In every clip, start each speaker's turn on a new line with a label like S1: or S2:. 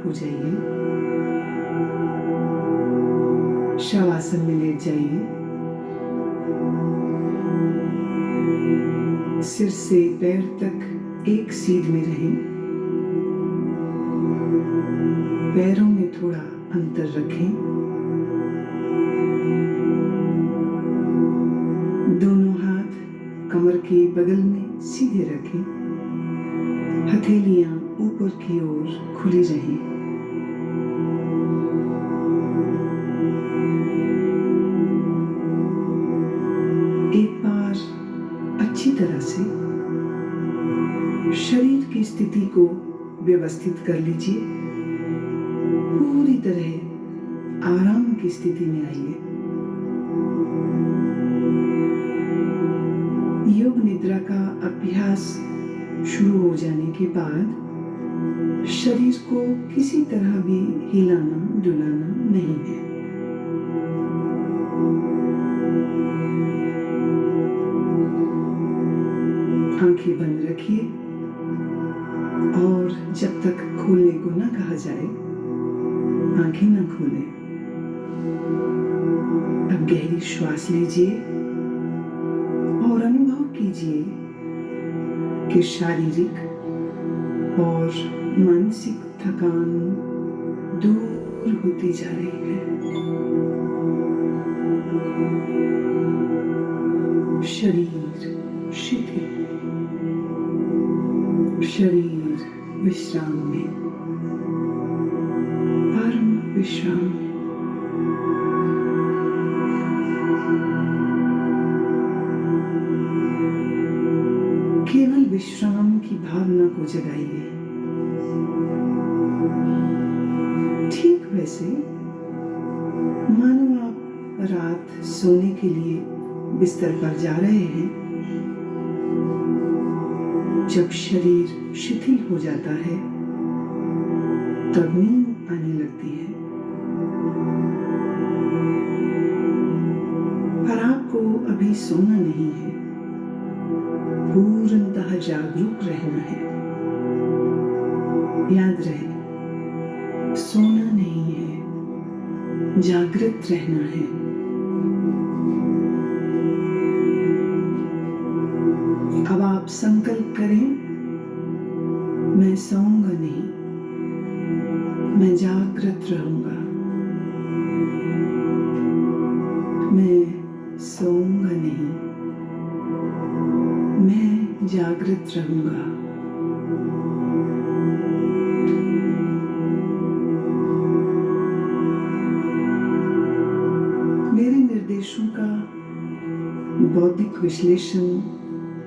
S1: हो जाइए। शवासन में लेट जाइए। सिर से पैर तक एक सीध में रहें। पैरों में थोड़ा अंतर रखें। दोनों हाथ कमर के बगल में सीधे रखें। हथेलियां ऊपर की ओर खुली रहें। एक बार अच्छी तरह से शरीर की स्थिति को व्यवस्थित कर लीजिए। पूरी तरह आराम की स्थिति में आइए। योग निद्रा का अभ्यास शुरू हो जाने के बाद शरीर को किसी तरह भी हिलाना डुलाना नहीं है। आंखें बंद रखिए और जब तक खोलने को ना कहा जाए आंखें ना खोलें। अब गहरी श्वास लीजिए और अनुभव कीजिए कि शारीरिक और मानसिक थकान दूर होती जा रही है। शरीर शिथिल, शरीर विश्राम में, परम विश्राम में। केवल विश्राम की भावना को जगाइए। ठीक वैसे मानो आप रात सोने के लिए बिस्तर पर जा रहे हैं। जब शरीर शिथिल हो जाता है तब नींद आने लगती है, पर आपको अभी सोना नहीं है, पूर्णतः जागरूक रहना है। याद रहे, सोना नहीं है, जागृत रहना है। अब आप संकल्प करें, मैं सोऊंगा नहीं, मैं जागृत रहूंगा। मैं सोऊंगा नहीं, मैं जागृत रहूंगा। मेरे निर्देशों का बौद्धिक विश्लेषण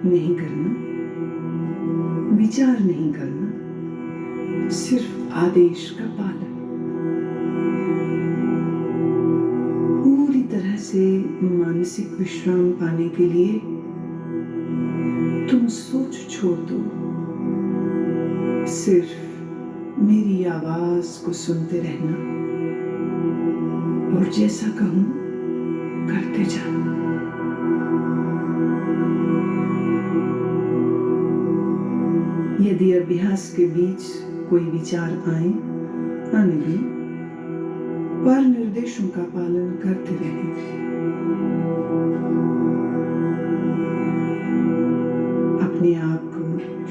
S1: नहीं करना, विचार नहीं करना, सिर्फ आदेश का पालन। पूरी तरह से मानसिक विश्राम पाने के लिए तुम सोच छोड़ दो, सिर्फ मेरी आवाज को सुनते रहना और जैसा कहूं करते जाओ। यदि अभ्यास के बीच कोई विचार आए, आने दें, पर निर्देशों का पालन करते रहें। अपने आप को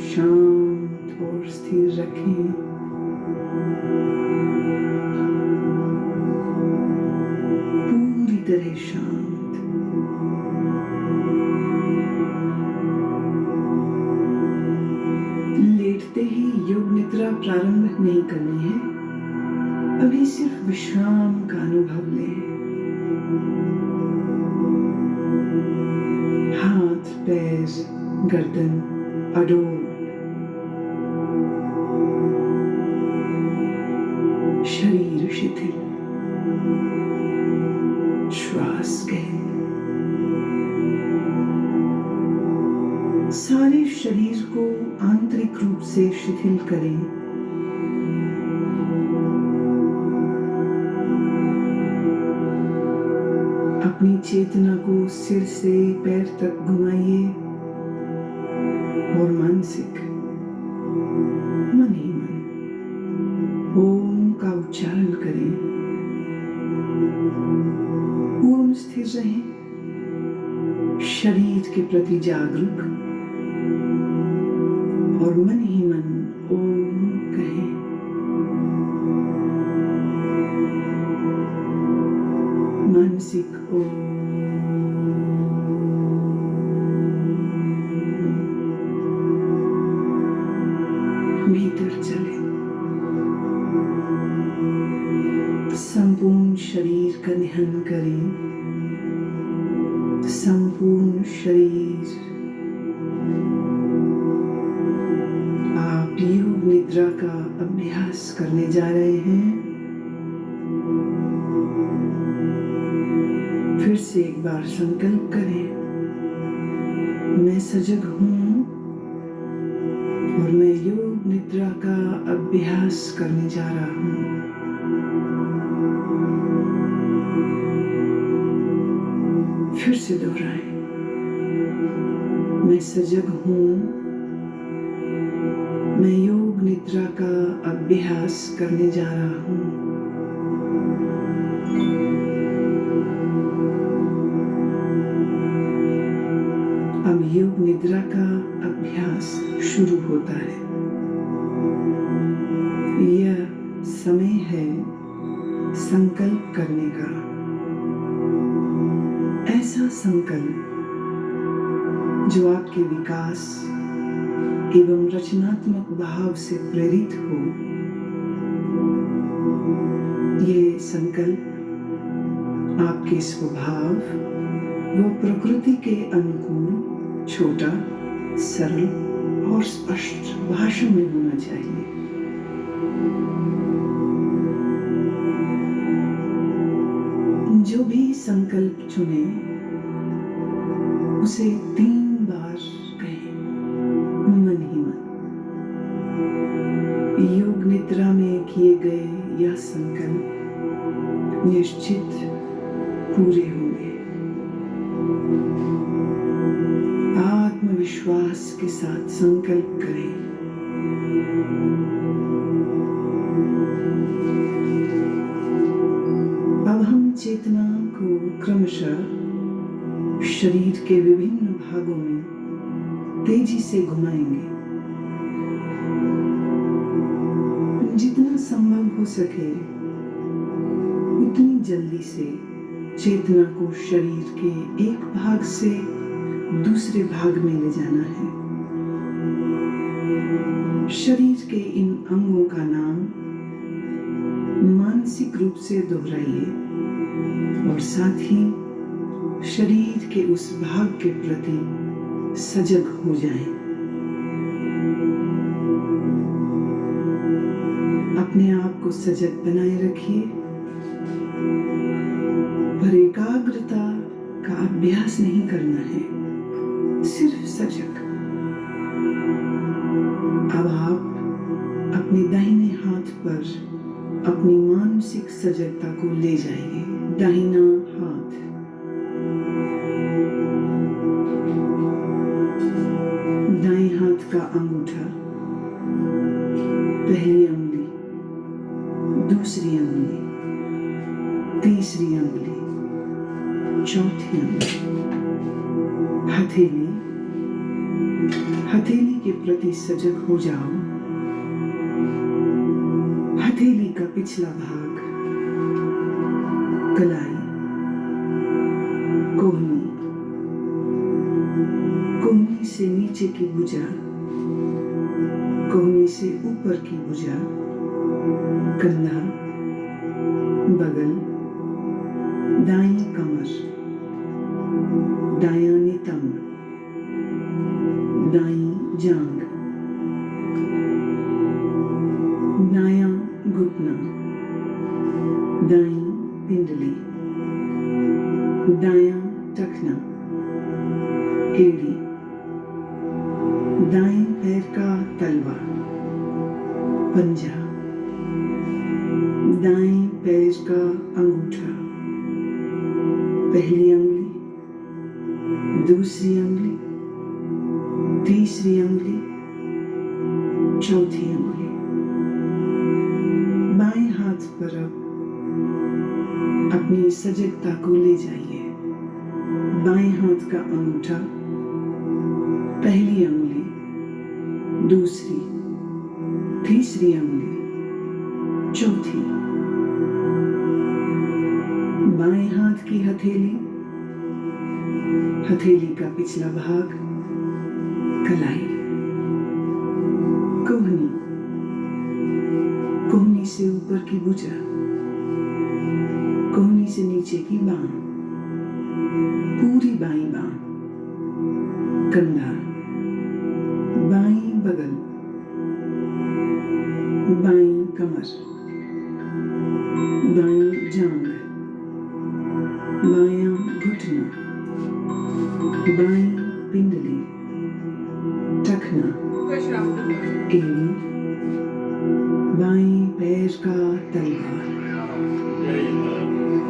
S1: शांत और स्थिर रखें। पूरी तरह शांत। लेटते ही योग निद्रा प्रारंभ नहीं करनी है, अभी सिर्फ विश्राम का अनुभव लें। हाथ, पैर, गर्दन अडोल, शरीर शिथिल, श्वास गहन। सारे शरीर को आंतरिक रूप से शिथिल करें। अपनी चेतना को सिर से पैर तक घुमाइए और मानसिक मन ही मन ओम स्थिर रहें, शरीर के प्रति जागरूक और मन ही मन ओम कहें। मानसिक ओम, भीतर चले, संपूर्ण शरीर का ध्यान करें। संपूर्ण शरीर, आप योग निद्रा का अभ्यास करने जा रहे हैं। फिर से एक बार संकल्प करें, मैं सजग हूं और मैं योग निद्रा का अभ्यास करने जा रहा हूं। फिर से दोहराएं, मैं सजग हूं, मैं योग निद्रा का अभ्यास करने जा रहा हूं। अब योग निद्रा का अभ्यास शुरू होता है। यह समय है संकल्प करने का, ऐसा संकल्प जो आपके विकास एवं रचनात्मक भाव से प्रेरित हो। ये संकल्प आपके स्वभाव व प्रकृति के अनुकूल छोटा, सरल और स्पष्ट भाषा में होना चाहिए। जो भी संकल्प चुने उसे 3 बार कहें, मन ही मन। योग निद्रा में किए गए यह संकल्प निश्चित पूरे होंगे। आत्मविश्वास के साथ संकल्प करें। अब हम चेतना को क्रमशः शरीर के विभिन्न भागों में तेजी से घुमाएंगे। जितना संभव हो सके उतनी जल्दी से चेतना को शरीर के एक भाग से दूसरे भाग में ले जाना है। शरीर के इन अंगों का नाम मानसिक रूप से दोहराइए और साथ ही शरीर के उस भाग के प्रति सजग हो जाएं। अपने आप को सजग बनाए रखिए, पर एकाग्रता का अभ्यास नहीं करना है, सिर्फ सजग। अब आप अपने दाहिने हाथ पर अपनी मानसिक सजगता को ले जाइए। दाहिना हाथ, दाएं हाथ का अंगूठा, पहली अंगुली, दूसरी अंगुली, तीसरी अंगुली, चौथी अंगुली, हथेली। हथेली के प्रति सजग हो जाओ। हथेली का पिछला भाग, कलाई, कोहनी, कोहनी से नीचे की भुजा, कोहनी से ऊपर की भुजा, कंधा, बगल, दाईं कमर, दायां नितंब, दाईं जांघ, दायां घुटना, दाईं पिंडली, दायां टखना, एड़ी, दाएं पैर का तलवा, पंजा, दाएं पैर का अंगूठा, पहली अंगुली, दूसरी अंगुली, तीसरी अंगुली, चौथी अंगुली। बाएं हाथ पर अब अपनी सजगता को ले जाइए। बाएं हाथ का अंगूठा, पहली अंगुली, दूसरी, तीसरी अंगुली, चौथी। बाएं हाथ की हथेली, हथेली का पिछला भाग, कलाई, कोहनी, कोहनी से ऊपर की भुजा, कोहनी से नीचे की बांह, पूरी बाईं बांह, कंधा, बाईं बगल, बाईं कमर, बाईं जांघ, बायां घुटना, बाईं पिंडली, टखना, एड़ी, बाईं पैर का तलवा,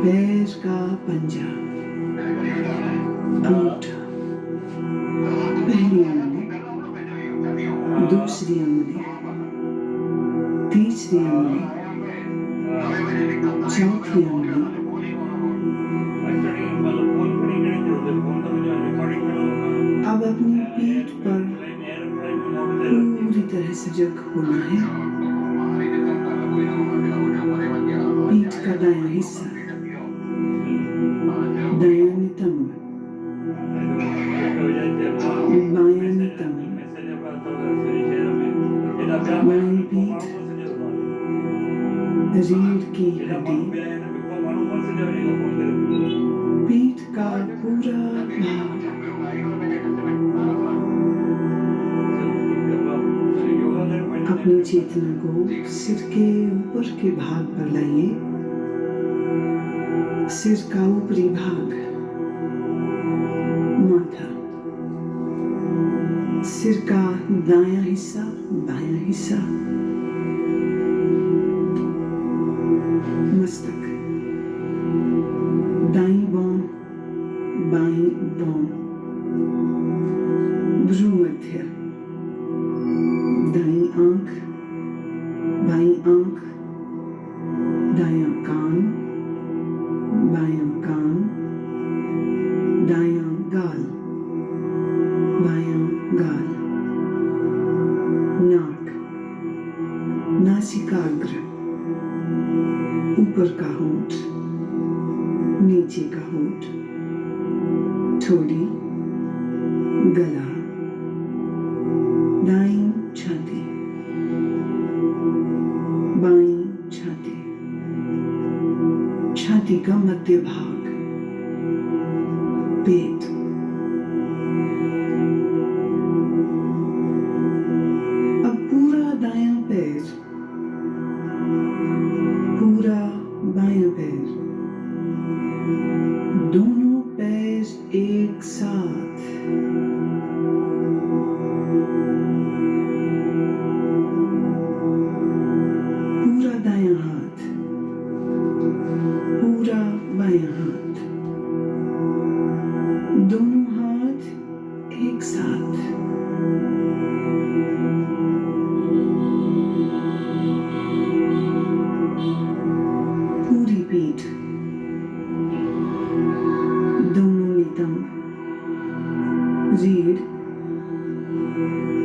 S1: पैर का पंजा, अंगूठा, पहली अंगुली, दूसरी अंगुली, तीसरी अंगुली, चौथी अंगुली, अब अपनी पीठ पर पूरी तरह से जग होना है। पीठ का दायां हिस्सा, दायां नितंब, बायां नितंब, बाईं पीठ, रीढ़ की हड्डी, पीठ का पूरा भाग, अपनी चेतना को सिर के ऊपर के भाग पर लाइए। सिर का ऊपरी भाग, माथा, सिर का दायां हिस्सा, बायां हिस्सा, मस्तक, दाईं बांह, बाईं बांह, भ्रूमध्य, दाईं आंख, बाईं आंख, दायां कान, बायां कान, दायां गाल, बायां गाल, नाक, नासिकाग्र, ऊपर का होंठ, नीचे का होंठ, ठोड़ी, गला, दाईं छाती, बाईं छाती, छाती का मध्य भाग, पेट, अब पूरा दायां पैर, पूरा बायां पैर, दोनों पैर एक साथ, पूरा दायां हाथ, पूरा बायां हाथ, दोनों हाथ एक साथ, पूरी पीठ, दोनों नितंब, रीढ़,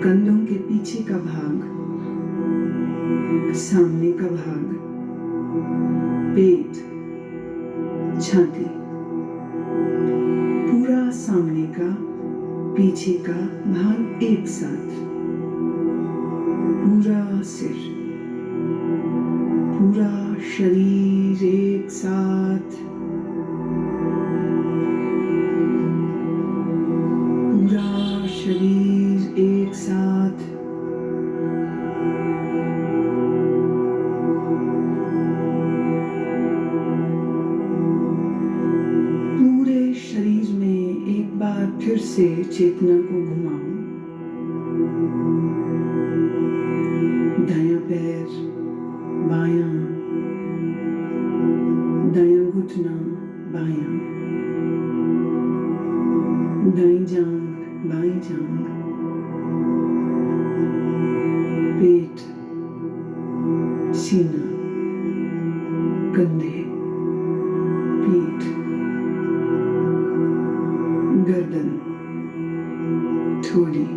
S1: कंधों के पीछे का भाग, सामने का भाग, पेट, छाती, पूरा सामने का, पीछे का भाग एक साथ, पूरा सिर, पूरा शरीर एक साथ, पूरा शरीर एक साथ, पूरे शरीर में एक बार फिर से चेतना को घुमाओ। दायां पैर, बायां, दायां घुटना, बायां, दाईं जांघ, बाईं जांघ, पेट, सीना, कंधे, पीठ, गर्दन, ठोड़ी,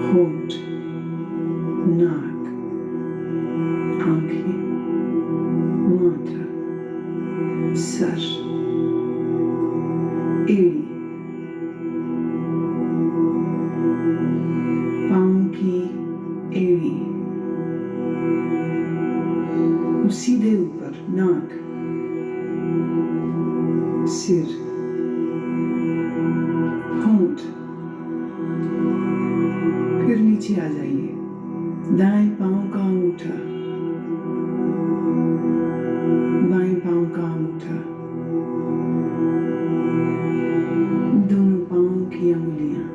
S1: होंठ, नाक, आंखें, माथा, सर, एड़ी, पांव की एड़ी, सीधे ऊपर नाक, सिर, होंठ, फिर नीचे आ जाइए, दाएं पांव का अंगूठा, बाएं पांव का अंगूठा, दोनों पांव की अंगुलियां,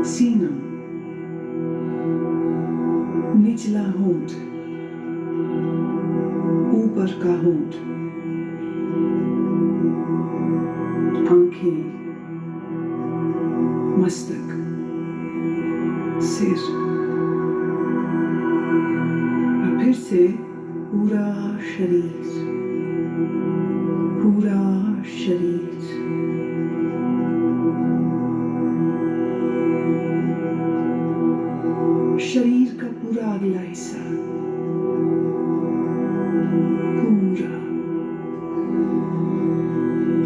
S1: सीना, निचला होंठ, ऊपर का होंठ, आंखें, मस्तक, सिर, और फिर से पूरा शरीर, पूरा शरीर, शरीर का पूरा अगला हिस्सा, पूरा,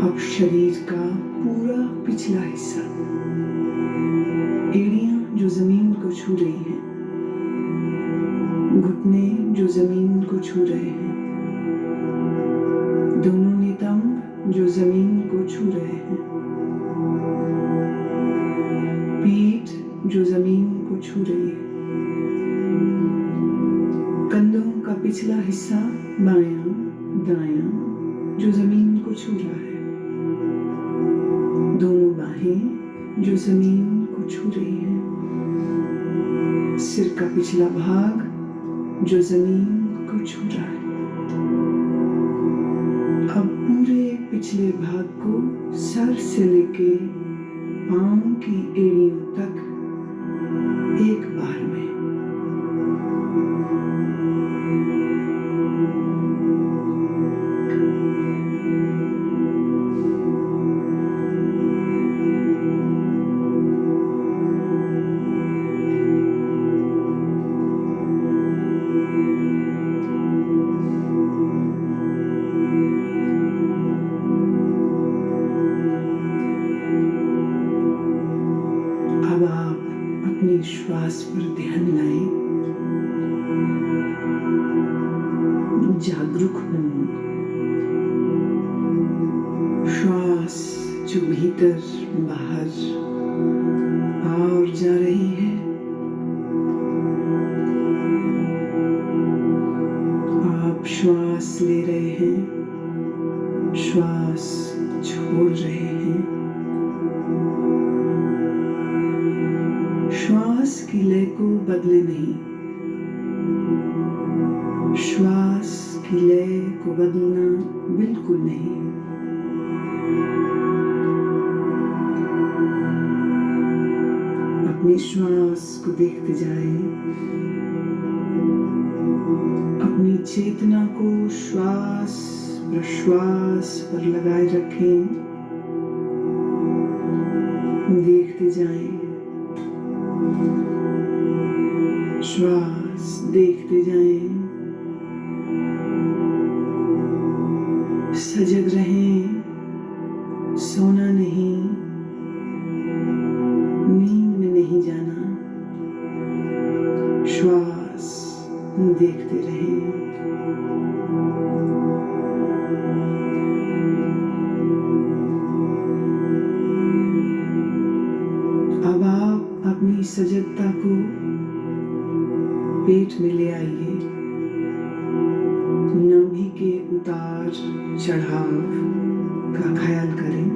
S1: अब शरीर का पूरा पिछला हिस्सा, एड़ियां जो जमीन को छू रही हैं, घुटने जो जमीन को छू रहे हैं, दोनों नितंब जो जमीन को छू रहे हैं, पीठ जो जमीन को छू रही है, कंधों का पिछला हिस्सा बायां दायां जो जमीन को छू रहा है, दोनों बाहें जो जमीन को छू रही है, सिर का पिछला भाग जो जमीन को छू रहा है। अब पूरे पिछले भाग को सर से लेके पांव की एड़ियों तक एक बार में, श्वास पर ध्यान लाएं, जागरूक हों, श्वास जो भीतर बाहर आ और जा रही है, आप श्वास ले रहे हैं, श्वास छोड़ रहे हैं, श्वास की लय को बदले नहीं, श्वास की लय को बदलना बिल्कुल नहीं। अपनी श्वास को देखते जाएं, अपनी चेतना को श्वास प्रश्वास पर लगाए रखें, देखते जाएं, श्वास देखते जाएं, सजग रहें, सोना नहीं, नींद में नहीं जाना, श्वास देखते रहें। अब आप अपनी सजगता को पेट में ले आइए, नाभि के उतार चढ़ाव का ख्याल करें।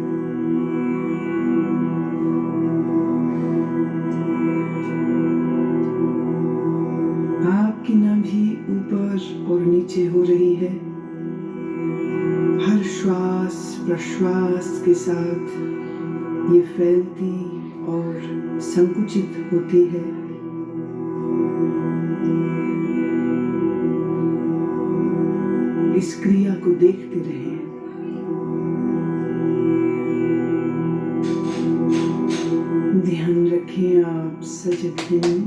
S1: आपकी नाभि ऊपर और नीचे हो रही है, हर श्वास प्रश्वास के साथ ये फैलती और संकुचित होती है। इस क्रिया को देखते रहें। आप सजग हैं,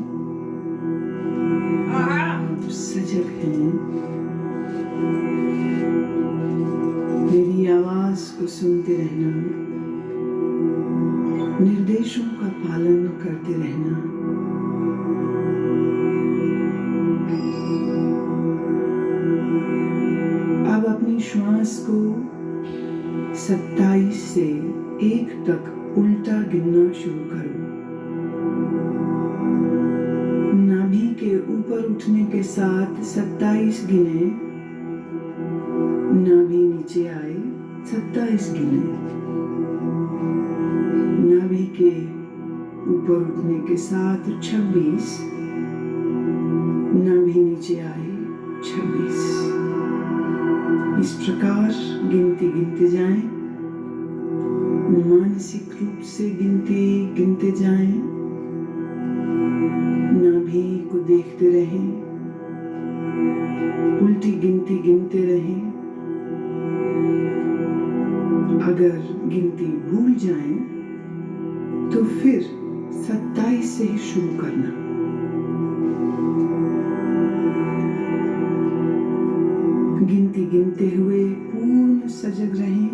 S1: आप सजग हैं। मेरी आवाज को सुनते रहना, निर्देशों का पालन करते रहना। अब अपनी श्वास को 27 से 1 तक उल्टा गिनना शुरू करो। नाभि के ऊपर उठने के साथ 27 गिने, नाभि नीचे आए 27 गिने। नाभि के ऊपर उठने के साथ 26, नाभि नीचे आए 26। इस प्रकार गिनती गिनते जाएं, मानसिक रूप से गिनती गिनते जाएं, नाभि को देखते रहें, उल्टी गिनती गिनते रहें। अगर गिनती भूल जाएं तो फिर 27 से ही शुरू करना। गिनती गिनते हुए पूर्ण सजग रहें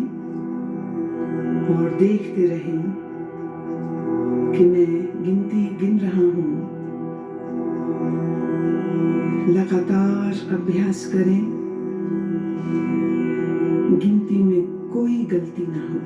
S1: और देखते रहें कि मैं गिनती गिन रहा हूं। लगातार अभ्यास करें, गिनती में कोई गलती ना हो।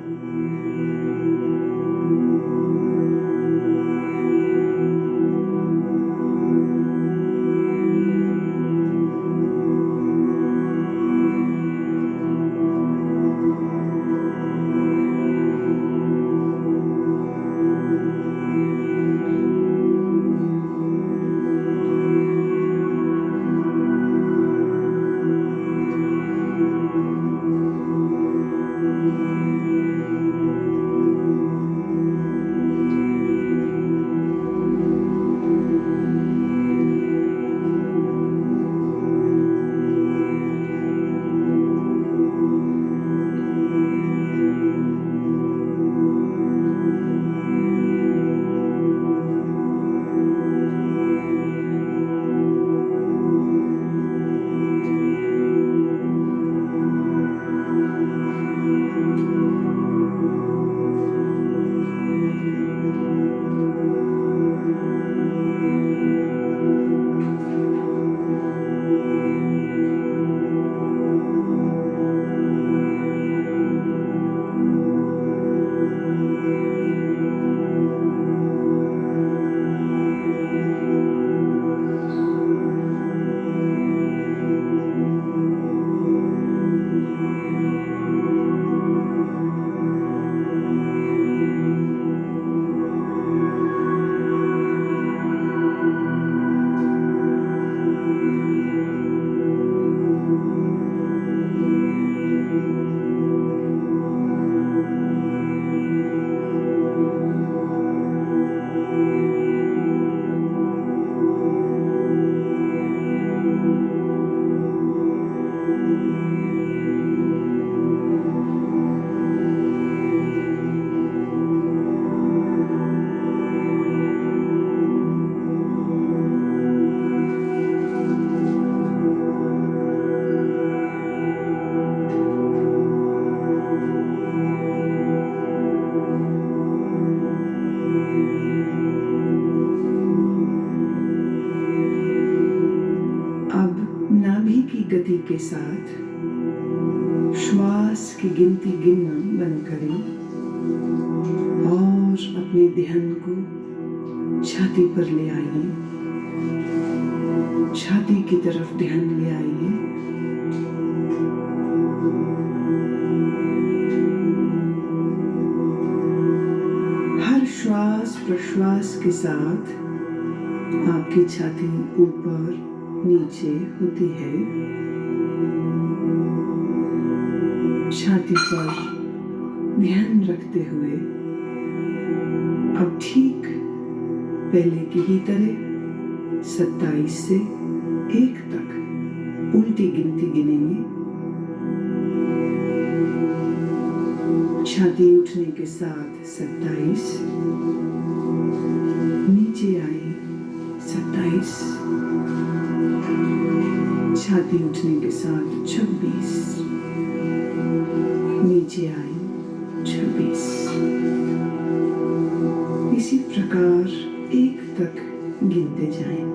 S1: गति के साथ श्वास की गिनती गिनना बंद करें और अपने ध्यान को छाती पर ले आइए। छाती की तरफ ध्यान ले आइए। हर श्वास प्रश्वास के साथ आपकी छाती ऊपर नीचे होती है। छाती पर ध्यान रखते हुए अब ठीक पहले की ही तरह 27 से 1 तक उल्टी गिनती गिनेंगे। छाती उठने के साथ 27, नीचे आई 27, छाती उठने के साथ 26, नीचे आई 26। इसी प्रकार 1 तक गिनते जाएं।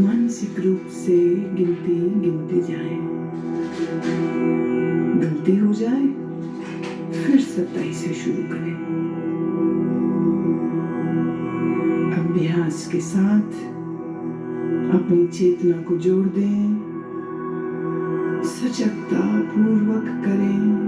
S1: मानसिक रूप से गिनती गिनते जाएं। गलती हो जाए फिर 27 से शुरू करें। अभ्यास के साथ अपनी चेतना को जोड़ दें, सजगता पूर्वक करें।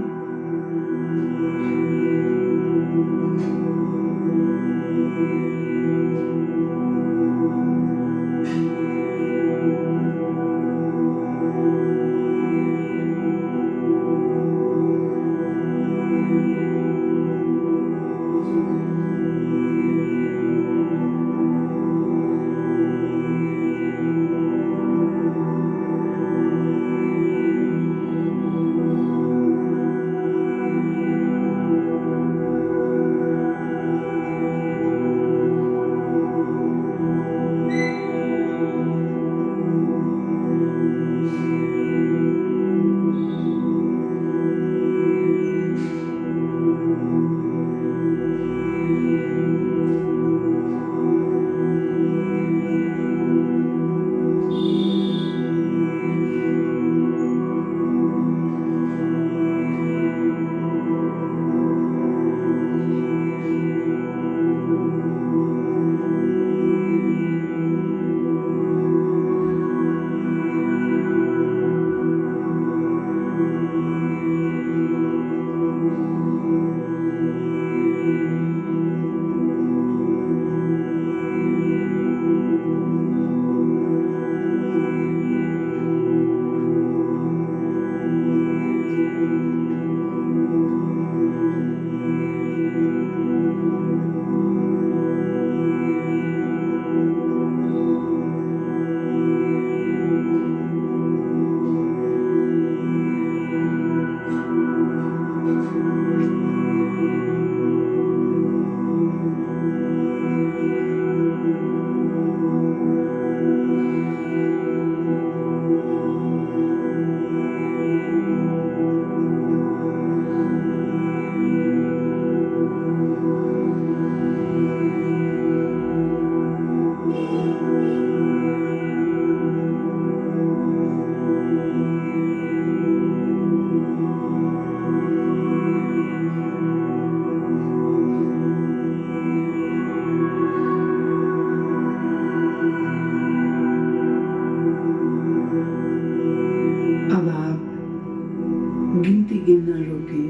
S1: गिनना रोकें।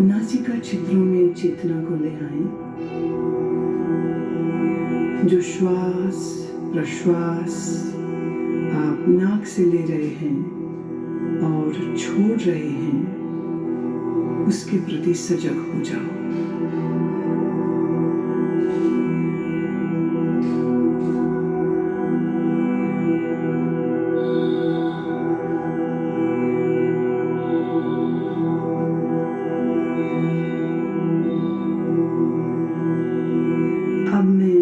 S1: नासिका छिद्रों में चेतना को ले आएं। जो श्वास प्रश्वास आप नाक से ले रहे हैं और छोड़ रहे हैं, उसके प्रति सजग हो जाओ। अब मैं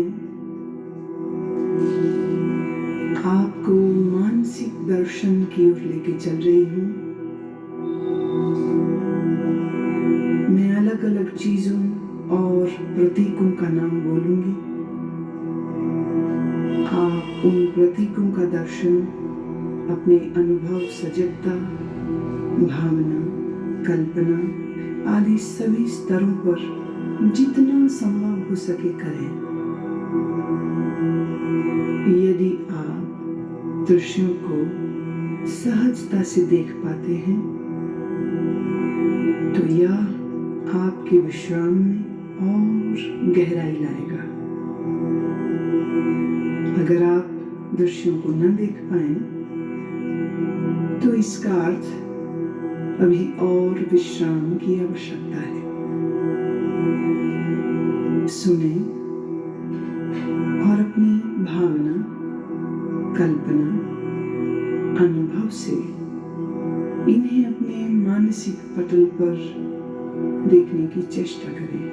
S1: आपको मानसिक दर्शन की ओर लेके चल रही हूँ। मैं अलग अलग चीजों और प्रतीकों का नाम बोलूंगी। आप उन प्रतीकों का दर्शन अपने अनुभव, सजगता, भावना, कल्पना आदि सभी स्तरों पर जितना संभव हो सके करें। यदि आप दृश्यों को सहजता से देख पाते हैं तो यह आपके विश्राम में और गहराई लाएगा। अगर आप दृश्यों को न देख पाए तो इसका अर्थ अभी और विश्राम की आवश्यकता है। सुने और अपनी भावना, कल्पना अनुभव से इन्हें अपने मानसिक पटल पर देखने की चेष्टा करें।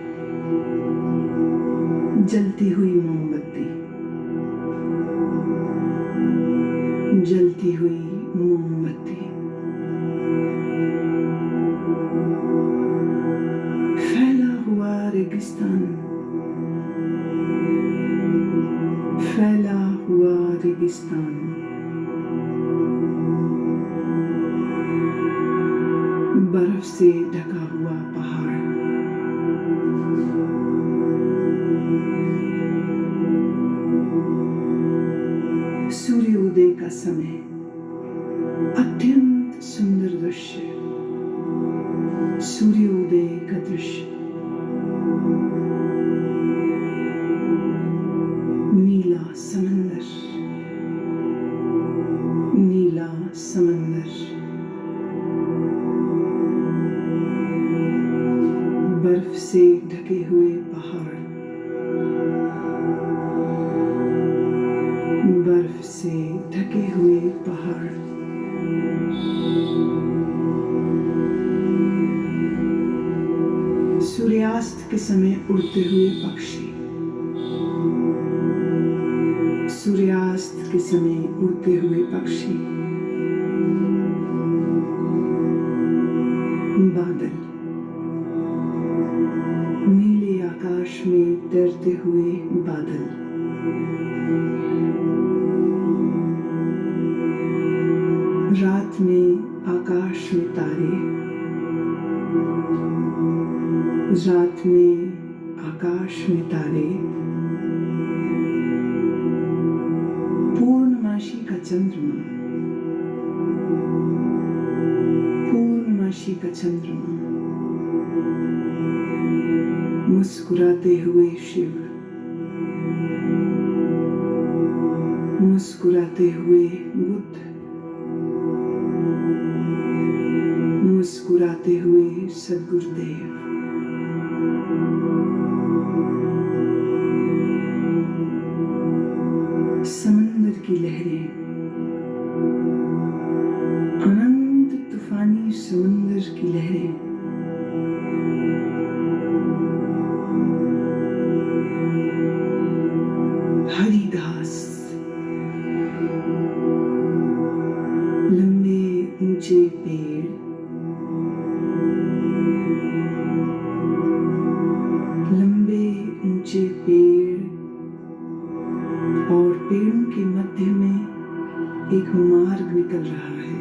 S1: जलती हुई मोमबत्ती, जलती हुई मोमबत्ती, फैला हुआ रेगिस्तान, फैला हुआ रेगिस्तान, बर्फ से ढका हुआ पहाड़, सूर्योदय का समय, अत्यंत सुंदर दृश्य, सूर्योदय का दृश्य, नीला समंदर, नीला समंदर, बर्फ से ढके हुए पहाड़, बर्फ से ढके हुए पहाड़, सूर्यास्त के समय उड़ते हुए पक्षी, सूर्यास्त के समय उड़ते हुए पक्षी, बादल, नीले आकाश में तैरते हुए बादल, रात में आकाश में तारे, रात में आकाश में तारे, पूर्णमासी का चंद्रमा, पूर्णमासी का चंद्रमा, मुस्कुराते हुए शिव, मुस्कुराते हुए बुद्ध, मुस्कुराते हुए सद्गुरुदेव, समंदर की लहरें, अनंत तूफानी समंदर की लहरें, हरी घास, लंबे ऊंचे पेड़, लंबे ऊंचे पेड़ और पेड़ों के मध्य में एक मार्ग निकल रहा है।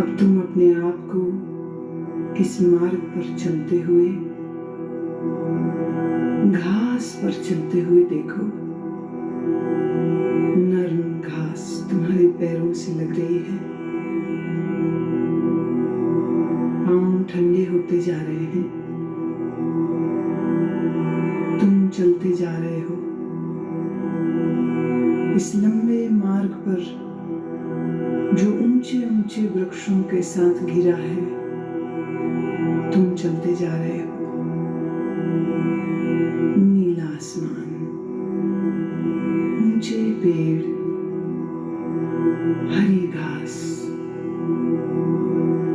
S1: अब तुम अपने आप को इस मार्ग पर चलते हुए, घास पर चलते हुए देखो। नरम घास तुम्हारे पैरों से लग रही है, पांव ठंडे होते जा रहे हैं, तुम चलते जा रहे हो इस लंबे मार्ग पर जो ऊंचे ऊंचे वृक्षों के साथ घिरा है। तुम चलते जा रहे हो, नीला आसमान, ऊंचे पेड़, हरी घास,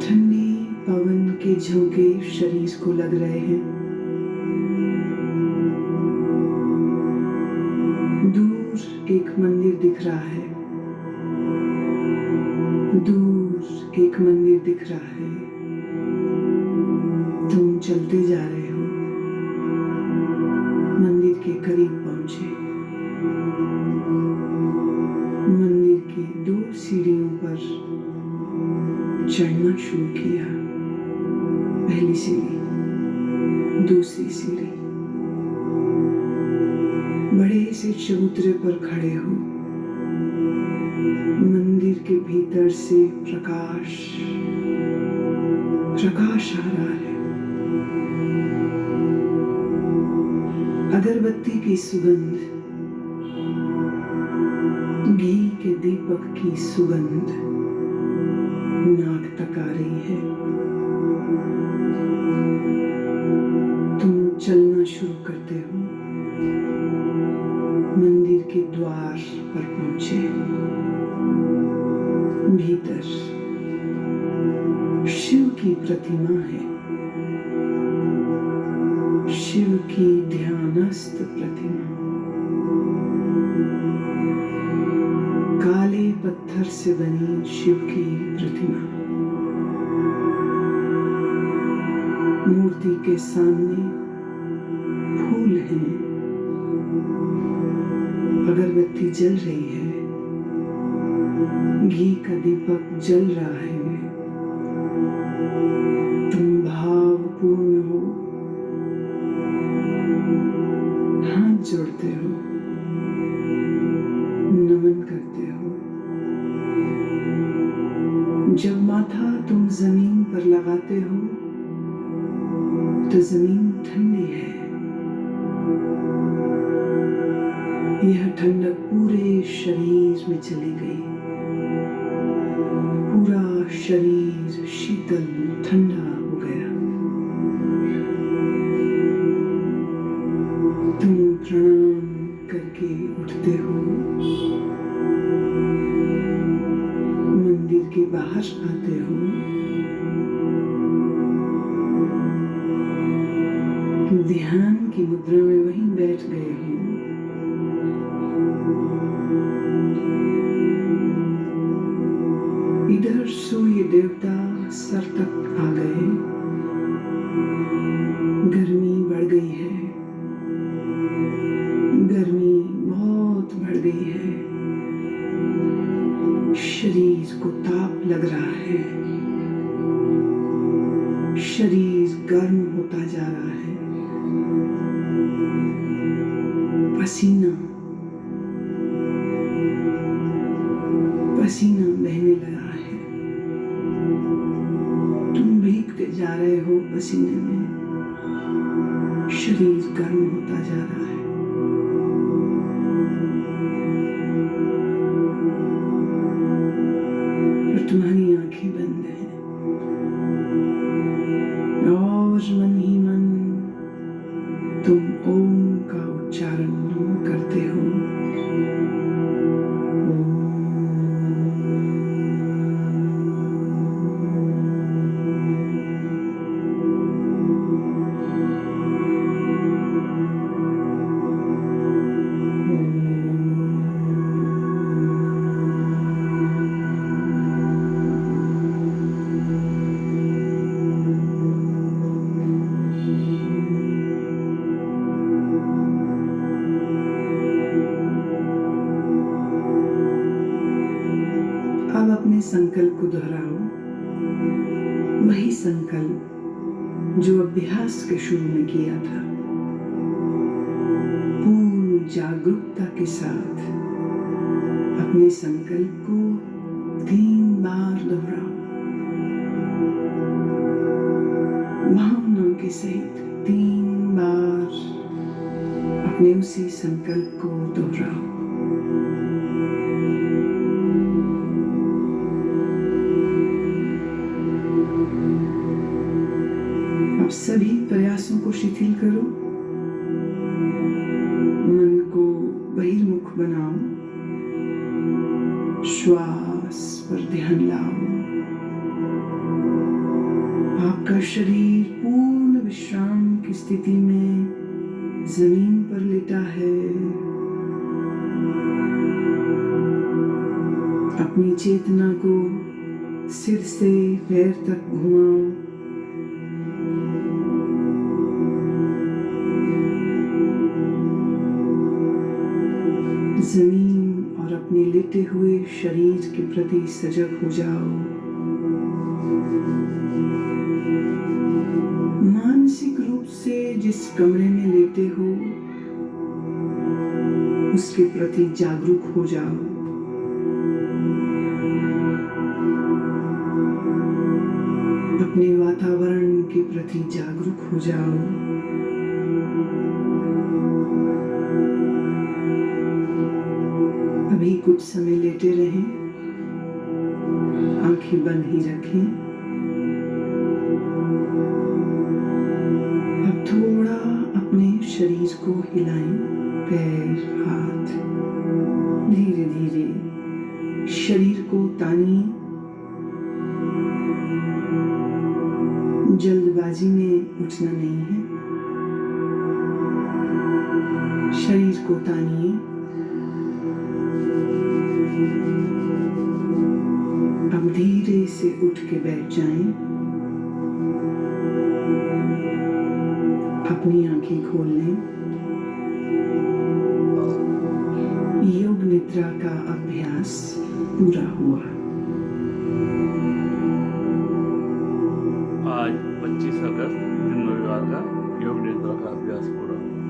S1: ठंडी पवन के झोंके शरीर को लग रहे हैं। दूर एक मंदिर दिख रहा है, दूर एक मंदिर दिख रहा है। तुम चलते जा रहे हो, मंदिर के करीब पहुंचे। मंदिर की 2 सीढ़ियों पर चढ़ना शुरू किया। पहली सीढ़ी, दूसरी सीढ़ी। बड़े से चबूतरे पर खड़े हो। मंदिर के भीतर से प्रकाश आ रहा है। अगरबत्ती की सुगंध, घी के दीपक की सुगंध नाक तक आ रही है। तुम चलना शुरू करते हो। मंदिर मंदिर के द्वार पर पहुंचे। भीतर शिव की प्रतिमा है, शिव की ध्यानस्थ प्रतिमा। काले पत्थर से बनी शिव की प्रतिमा। मूर्ति के सामने फूल हैं, अगरबत्ती जल रही है, घी का दीपक जल रहा है। तुम भावपूर्ण हो, हाथ जोड़ते हो, नमन करते हो। जब माथा तुम जमीन पर लगाते हो तो जमीन ठंडी है। यह ठंडक पूरे शरीर में चली गई। पूरा शरीर शीतल ठंडा हो गया। तुम प्रणाम करके उठते हो, मंदिर के बाहर आते हो। ध्यान की मुद्रा में वहीं बैठ गए हो। इधर सूर्य देवता सर तक आ गए। गर्मी बढ़ गई है, गर्मी बहुत बढ़ गई है। शरीर को ताप लग रहा है, शरीर गर्म होता जा रहा है। पसीना पसीना बहने लगा है। तुम भीगते जा रहे हो पसीने में। शरीर गर्म होता जा रहा है। और तुम्हारी आंखें बंद हैं और मन ही मन तुम ओम का उच्चारण करते हो। अब अपने संकल्प को दोहराओ। वही संकल्प जो अभ्यास के शुरू में किया था। पूर्ण जागरूकता के साथ अपने संकल्प को 3 बार दोहराओ। भावनाओं के सहित 3 बार अपने उसी संकल्प को दोहराओ। अब सभी प्रयासों को शिथिल करो। मन को बहिर्मुख बनाओ। श्वास पर ध्यान लाओ। आपका शरीर पूर्ण विश्राम की स्थिति में जमीन पर लेटा है। अपनी चेतना को सिर से पैर तक घुमाओ। जमीन और अपने लेटे हुए शरीर के प्रति सजग हो जाओ। मानसिक रूप से जिस कमरे में लेटे हो उसके प्रति जागरूक हो जाओ। अपने वातावरण के प्रति जागरूक हो जाओ। अभी कुछ समय लेटे रहें, आंखें बंद ही रखें। अब थोड़ा अपने शरीर को हिलाएं, पैर, हाथ। धीरे धीरे शरीर को तानिए। जल्दबाजी में उठना नहीं है, शरीर को तानिए। अब धीरे से उठ के बैठ जाएं। अपनी आंखें खोल लें। योग निद्रा का अभ्यास पूरा हुआ।
S2: आज 25 अगस्त दिन रविवार का योग निद्रा का अभ्यास पूरा हुआ।